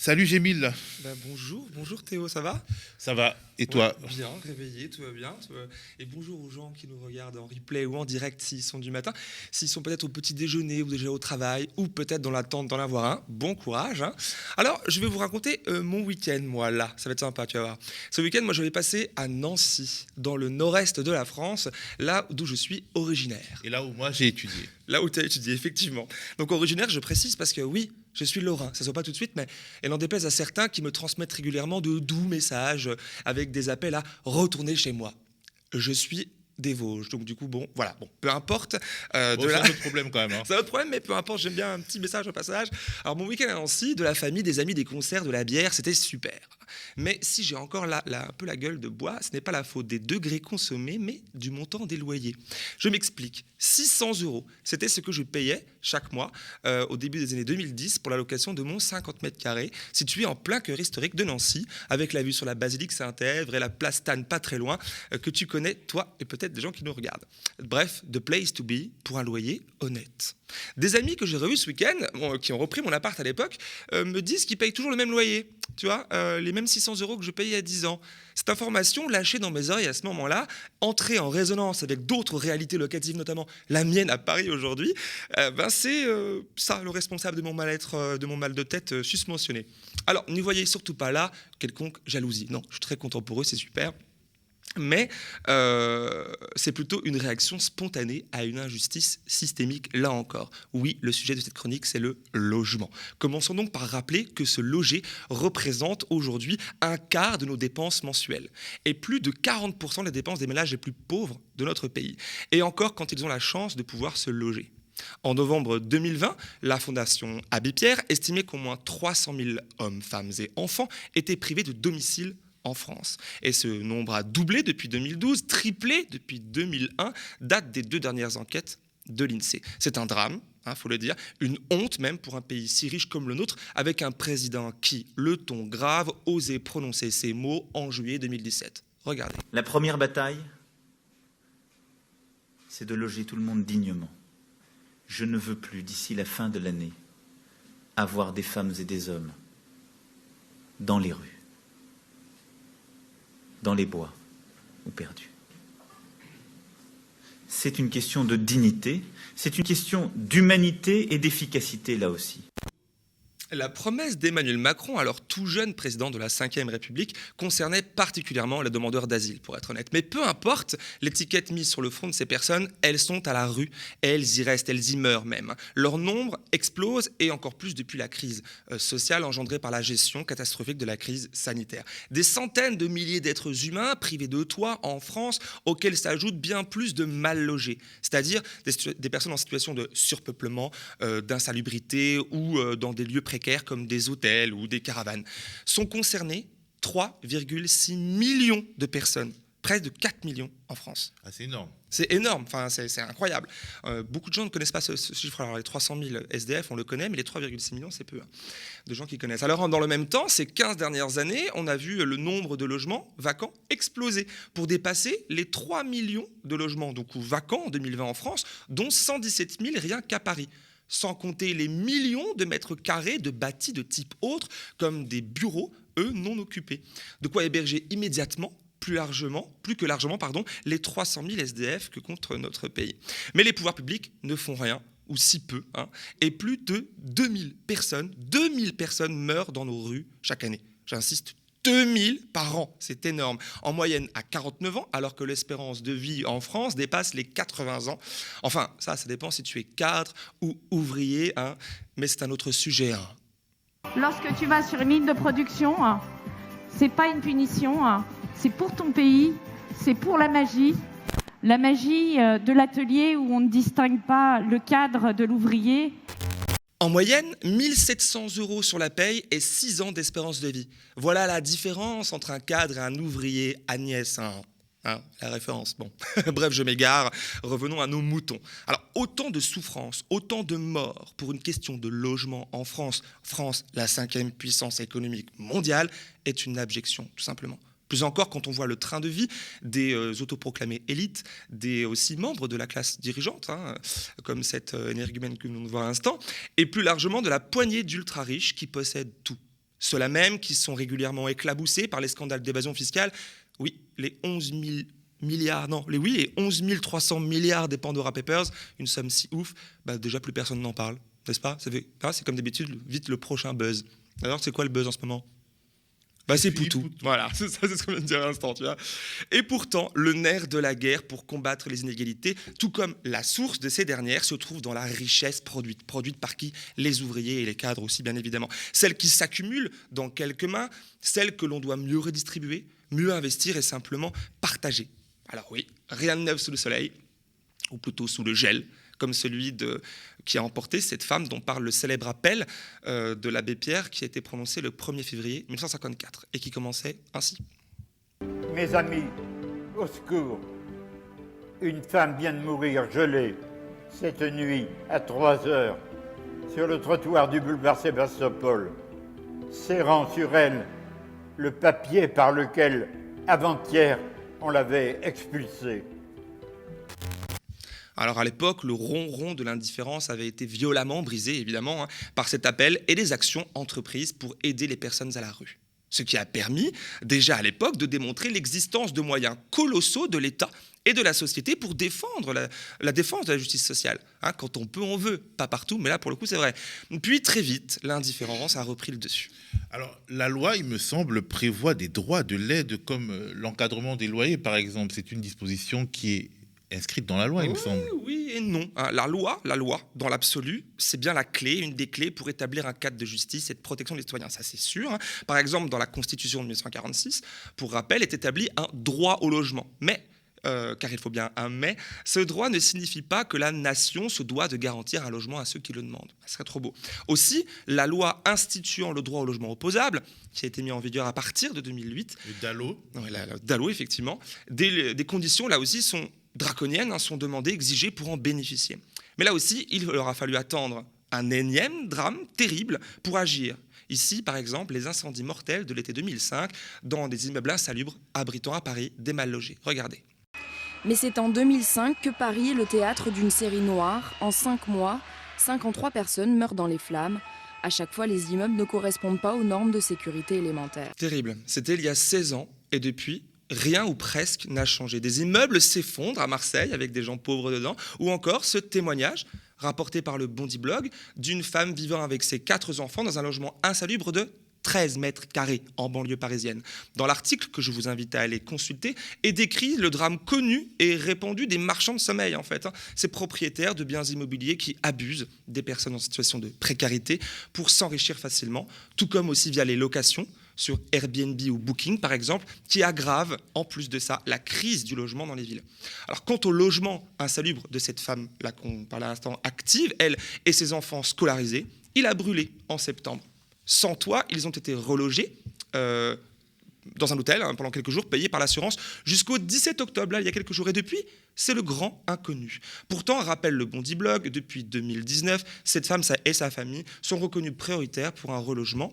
Salut Gémile, Bonjour Théo, ça va? ça va? Et toi? Ouais, bien, réveillé, tout va bien. Et bonjour aux gens qui nous regardent en replay ou en direct s'ils sont du matin, s'ils sont peut-être au petit déjeuner ou déjà au travail ou peut-être dans l'attente d'en avoir un. Bon courage, hein. Alors, je vais vous raconter mon week-end, moi, là. Ça va être sympa, tu vas voir. Ce week-end, moi, je vais passer à Nancy, dans le nord-est de la France, là d'où je suis originaire. Et là où moi j'ai étudié. Là où tu as étudié, effectivement. Donc originaire, je précise parce que oui, je suis lorrain. Ça ne se voit pas tout de suite, mais elle n'en déplaise à certains qui me transmettent régulièrement de doux messages avec des appels à retourner chez moi. Je suis des Vosges, donc du coup, bon, voilà, bon, peu importe. Bon, c'est un autre problème quand même. Hein. C'est un autre problème, mais peu importe, j'aime bien un petit message au passage. Alors, mon week-end à Nancy, de la famille, des amis, des concerts, de la bière, c'était super. Mais si j'ai encore un peu la gueule de bois, ce n'est pas la faute des degrés consommés, mais du montant des loyers. Je m'explique. 600 €, c'était ce que je payais chaque mois au début des années 2010 pour la location de mon 50 mètres carrés, situé en plein cœur historique de Nancy, avec la vue sur la basilique Saint-Èvre et la place Tannes pas très loin, que tu connais, toi, et peut-être des gens qui nous regardent. Bref, the place to be pour un loyer honnête. Des amis que j'ai revus ce week-end, qui ont repris mon appart à l'époque, me disent qu'ils payent toujours le même loyer. Tu vois, les mêmes 600 € que je payais il y a 10 ans. Cette information lâchée dans mes oreilles à ce moment-là, entrée en résonance avec d'autres réalités locatives, notamment la mienne à Paris aujourd'hui, c'est ça le responsable de mon mal-être, de mon mal de tête susmentionné. Alors, n'y voyez surtout pas là quelconque jalousie. Non, je suis très content pour eux, c'est super. Mais c'est plutôt une réaction spontanée à une injustice systémique, là encore. Oui, le sujet de cette chronique, c'est le logement. Commençons donc par rappeler que se loger représente aujourd'hui un quart de nos dépenses mensuelles et plus de 40% des dépenses des ménages les plus pauvres de notre pays. Et encore quand ils ont la chance de pouvoir se loger. En novembre 2020, la Fondation Abbé Pierre estimait qu'au moins 300 000 hommes, femmes et enfants étaient privés de domicile en France. Et ce nombre a doublé depuis 2012, triplé depuis 2001, date des 2 dernières enquêtes de l'INSEE. C'est un drame, faut le dire, une honte même pour un pays si riche comme le nôtre, avec un président qui, le ton grave, osait prononcer ces mots en juillet 2017. Regardez. La première bataille, c'est de loger tout le monde dignement. Je ne veux plus, d'ici la fin de l'année, avoir des femmes et des hommes dans les rues, dans les bois ou perdus. C'est une question de dignité, c'est une question d'humanité et d'efficacité là aussi. La promesse d'Emmanuel Macron, alors tout jeune président de la Ve République, concernait particulièrement les demandeurs d'asile, pour être honnête. Mais peu importe l'étiquette mise sur le front de ces personnes, elles sont à la rue, et elles y restent, elles y meurent même. Leur nombre explose, et encore plus depuis la crise sociale engendrée par la gestion catastrophique de la crise sanitaire. Des centaines de milliers d'êtres humains privés de toit en France, auxquels s'ajoutent bien plus de mal logés, c'est-à-dire des personnes en situation de surpeuplement, d'insalubrité ou dans des lieux précaires comme des hôtels ou des caravanes. Sont concernés 3,6 millions de personnes, près de 4 millions en France. Ah, c'est énorme. C'est énorme, enfin, c'est incroyable. Beaucoup de gens ne connaissent pas ce chiffre. Alors, les 300 000 SDF, on le connaît, mais les 3,6 millions, c'est peu de gens qui connaissent. Alors, dans le même temps, ces 15 dernières années, on a vu le nombre de logements vacants exploser pour dépasser les 3 millions de logements donc, vacants en 2020 en France, dont 117 000 rien qu'à Paris. Sans compter les millions de mètres carrés de bâtis de type autre, comme des bureaux, eux, non occupés. De quoi héberger immédiatement, plus que largement, les 300 000 SDF que compte notre pays. Mais les pouvoirs publics ne font rien, ou si peu, et plus de 2000 personnes meurent dans nos rues chaque année. J'insiste, 2000 par an, c'est énorme. En moyenne à 49 ans, alors que l'espérance de vie en France dépasse les 80 ans. Enfin, ça dépend si tu es cadre ou ouvrier, mais c'est un autre sujet. Lorsque tu vas sur une ligne de production, c'est pas une punition, c'est pour ton pays, c'est pour la magie de l'atelier où on ne distingue pas le cadre de l'ouvrier. En moyenne, 1 700 € sur la paye et 6 ans d'espérance de vie. Voilà la différence entre un cadre et un ouvrier. Agnès, la référence, bon. Bref, je m'égare. Revenons à nos moutons. Alors, autant de souffrances, autant de morts pour une question de logement en France. France, la 5e puissance économique mondiale, est une abjection, tout simplement. Plus encore quand on voit le train de vie des autoproclamés élites, des aussi membres de la classe dirigeante, comme cette énergumène que nous voit à l'instant, et plus largement de la poignée d'ultra-riches qui possèdent tout. Ceux-là même qui sont régulièrement éclaboussés par les scandales d'évasion fiscale. Oui, les 11 000 milliards, non, les 11 300 milliards des Pandora Papers, une somme si ouf, déjà plus personne n'en parle, n'est-ce pas? C'est comme d'habitude, vite le prochain buzz. Alors, c'est quoi le buzz en ce moment? C'est Poutou. Voilà, c'est ce qu'on vient de dire à l'instant, tu vois. Et pourtant, le nerf de la guerre pour combattre les inégalités, tout comme la source de ces dernières, se trouve dans la richesse produite. Produite par qui? Les ouvriers et les cadres aussi, bien évidemment. Celle qui s'accumule dans quelques mains, celle que l'on doit mieux redistribuer, mieux investir et simplement partager. Alors oui, rien de neuf sous le soleil, ou plutôt sous le gel, comme celui qui a emporté cette femme dont parle le célèbre appel de l'abbé Pierre qui a été prononcé le 1er février 1954 et qui commençait ainsi. Mes amis, au secours. Une femme vient de mourir gelée cette nuit à 3 heures sur le trottoir du boulevard Sébastopol, serrant sur elle le papier par lequel, avant-hier, on l'avait expulsée. Alors à l'époque, le ronron de l'indifférence avait été violemment brisé, évidemment, par cet appel et les actions entreprises pour aider les personnes à la rue. Ce qui a permis, déjà à l'époque, de démontrer l'existence de moyens colossaux de l'État et de la société pour défendre la défense de la justice sociale. Quand on peut, on veut. Pas partout, mais là, pour le coup, c'est vrai. Puis, très vite, l'indifférence a repris le dessus. Alors, la loi, il me semble, prévoit des droits de l'aide, comme l'encadrement des loyers, par exemple. C'est une disposition qui est inscrite dans la loi, il me semble. Oui et non. La loi, dans l'absolu, c'est bien la clé, une des clés pour établir un cadre de justice et de protection des citoyens, ça c'est sûr. Par exemple, dans la Constitution de 1946, pour rappel, est établi un droit au logement. Mais, car il faut bien un mais, ce droit ne signifie pas que la nation se doit de garantir un logement à ceux qui le demandent. Ce serait trop beau. Aussi, la loi instituant le droit au logement opposable, qui a été mise en vigueur à partir de 2008. Le DALO. La DALO, effectivement. Des conditions, là aussi, sont draconiennes, sont demandées, exigées pour en bénéficier. Mais là aussi, il leur a fallu attendre un énième drame terrible pour agir. Ici, par exemple, les incendies mortels de l'été 2005 dans des immeubles insalubres abritant à Paris des mal logés. Regardez. Mais c'est en 2005 que Paris est le théâtre d'une série noire. En 5 mois, 53 personnes meurent dans les flammes. À chaque fois, les immeubles ne correspondent pas aux normes de sécurité élémentaires. Terrible. C'était il y a 16 ans et depuis, rien ou presque n'a changé. Des immeubles s'effondrent à Marseille avec des gens pauvres dedans, ou encore ce témoignage rapporté par le Bondi Blog d'une femme vivant avec ses 4 enfants dans un logement insalubre de 13 mètres carrés en banlieue parisienne. Dans l'article que je vous invite à aller consulter est décrit le drame connu et répandu des marchands de sommeil en fait. Ces propriétaires de biens immobiliers qui abusent des personnes en situation de précarité pour s'enrichir facilement, tout comme aussi via les locations sur Airbnb ou Booking par exemple, qui aggravent en plus de ça la crise du logement dans les villes. Alors quant au logement insalubre de cette femme là qu'on parlait à l'instant active, elle et ses enfants scolarisés, il a brûlé en septembre. Sans toit, ils ont été relogés dans un hôtel pendant quelques jours, payés par l'assurance, jusqu'au 17 octobre, là, il y a quelques jours. Et depuis, c'est le grand inconnu. Pourtant, rappelle le Bondi Blog, depuis 2019, cette femme et sa famille sont reconnues prioritaires pour un relogement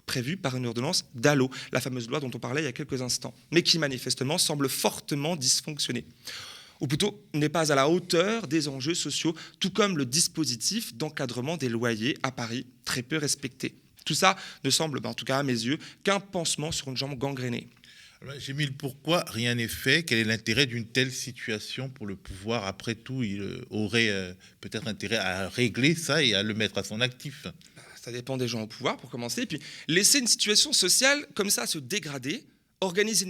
prévu par une ordonnance DALO, la fameuse loi dont on parlait il y a quelques instants, mais qui manifestement semble fortement dysfonctionner. Ou plutôt n'est pas à la hauteur des enjeux sociaux, tout comme le dispositif d'encadrement des loyers à Paris, très peu respecté. Tout ça ne semble, en tout cas à mes yeux, qu'un pansement sur une jambe gangrénée. J'ai mis le pourquoi rien n'est fait. Quel est l'intérêt d'une telle situation pour le pouvoir? Après tout, il aurait peut-être intérêt à régler ça et à le mettre à son actif. Ça dépend des gens au pouvoir, pour commencer. Et puis, laisser une situation sociale comme ça se dégrader, organiser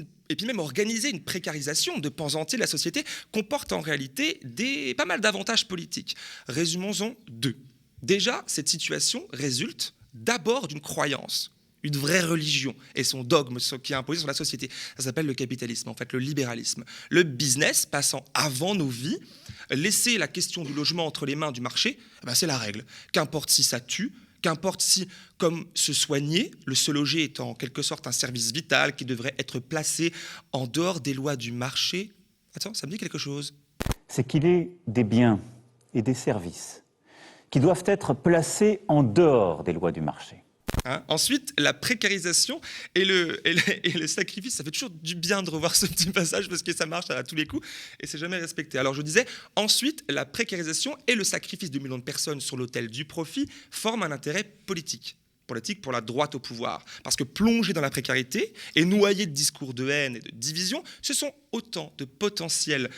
une précarisation de pans entiers de la société comporte en réalité pas mal d'avantages politiques. Résumons-en 2. Déjà, cette situation résulte d'abord d'une croyance, une vraie religion et son dogme qui est imposé sur la société. Ça s'appelle le capitalisme, en fait, le libéralisme. Le business passant avant nos vies, laisser la question du logement entre les mains du marché, c'est la règle. Qu'importe si ça tue, qu'importe si, comme se soigner, le se loger est en quelque sorte un service vital qui devrait être placé en dehors des lois du marché. Attends, ça me dit quelque chose. C'est qu'il est des biens et des services qui doivent être placés en dehors des lois du marché. Ensuite, la précarisation et le sacrifice, ça fait toujours du bien de revoir ce petit passage parce que ça marche à tous les coups et c'est jamais respecté. Alors je disais, ensuite, la précarisation et le sacrifice de millions de personnes sur l'autel du profit forment un intérêt politique. politique pour la droite au pouvoir. Parce que plongés dans la précarité et noyés de discours de haine et de division, ce sont autant de potentiels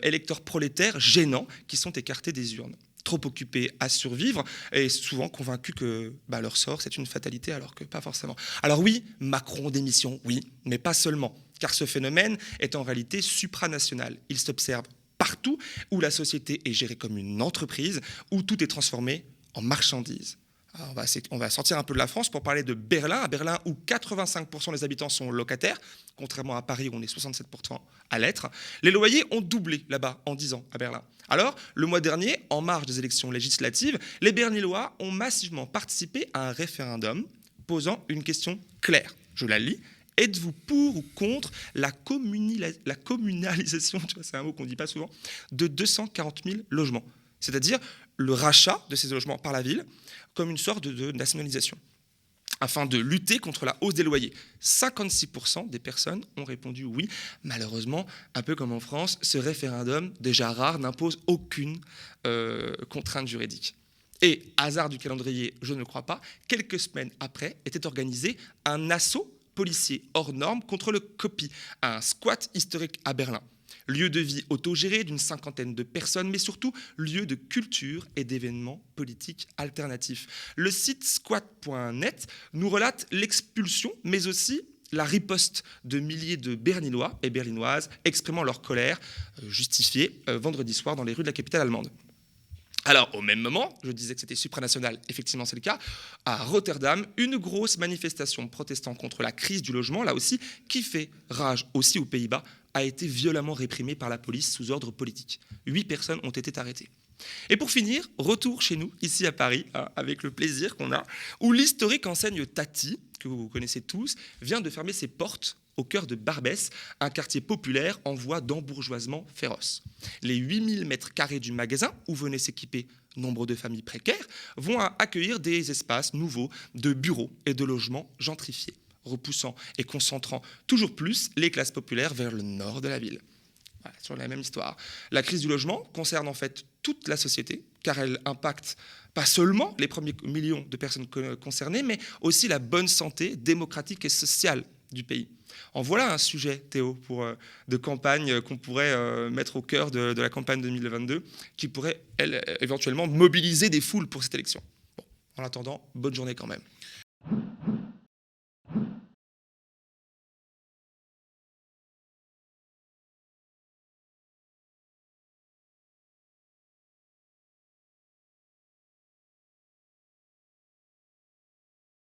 électeurs prolétaires gênants qui sont écartés des urnes. Trop occupés à survivre et souvent convaincus que leur sort, c'est une fatalité, alors que pas forcément. Alors oui, Macron démission, oui, mais pas seulement, car ce phénomène est en réalité supranational. Il s'observe partout où la société est gérée comme une entreprise, où tout est transformé en marchandise. Alors on va sortir un peu de la France pour parler de Berlin. À Berlin, où 85% des habitants sont locataires, contrairement à Paris où on est 67% à l'être. Les loyers ont doublé là-bas en 10 ans à Berlin. Alors, le mois dernier, en marge des élections législatives, les Berlinois ont massivement participé à un référendum posant une question claire. Je la lis. Êtes-vous pour ou contre la communalisation, c'est un mot qu'on ne dit pas souvent, de 240 000 logements, c'est-à-dire le rachat de ces logements par la ville comme une sorte de nationalisation, afin de lutter contre la hausse des loyers. 56% des personnes ont répondu oui. Malheureusement, un peu comme en France, ce référendum, déjà rare, n'impose aucune contrainte juridique. Et, hasard du calendrier, je ne le crois pas, quelques semaines après, était organisé un assaut policier hors norme contre le Copy, un squat historique à Berlin. Lieu de vie autogéré d'une 50aine de personnes, mais surtout lieu de culture et d'événements politiques alternatifs. Le site squat.net nous relate l'expulsion, mais aussi la riposte de milliers de Berlinois et Berlinoises exprimant leur colère justifiée vendredi soir dans les rues de la capitale allemande. Alors, au même moment, je disais que c'était supranational, effectivement c'est le cas, à Rotterdam, une grosse manifestation protestant contre la crise du logement, là aussi, qui fait rage aussi aux Pays-Bas, a été violemment réprimée par la police sous ordre politique. 8 personnes ont été arrêtées. Et pour finir, retour chez nous, ici à Paris, avec le plaisir qu'on a, où l'historique enseigne Tati, que vous connaissez tous, vient de fermer ses portes au cœur de Barbès, un quartier populaire en voie d'embourgeoisement féroce. Les 8000 mètres carrés du magasin, où venaient s'équiper nombre de familles précaires, vont accueillir des espaces nouveaux de bureaux et de logements gentrifiés, repoussant et concentrant toujours plus les classes populaires vers le nord de la ville. Voilà, sur la même histoire. La crise du logement concerne en fait toute la société, car elle impacte pas seulement les premiers millions de personnes concernées, mais aussi la bonne santé démocratique et sociale du pays. En voilà un sujet, Théo, de campagne qu'on pourrait mettre au cœur de la campagne 2022, qui pourrait éventuellement mobiliser des foules pour cette élection. Bon, en attendant, bonne journée quand même.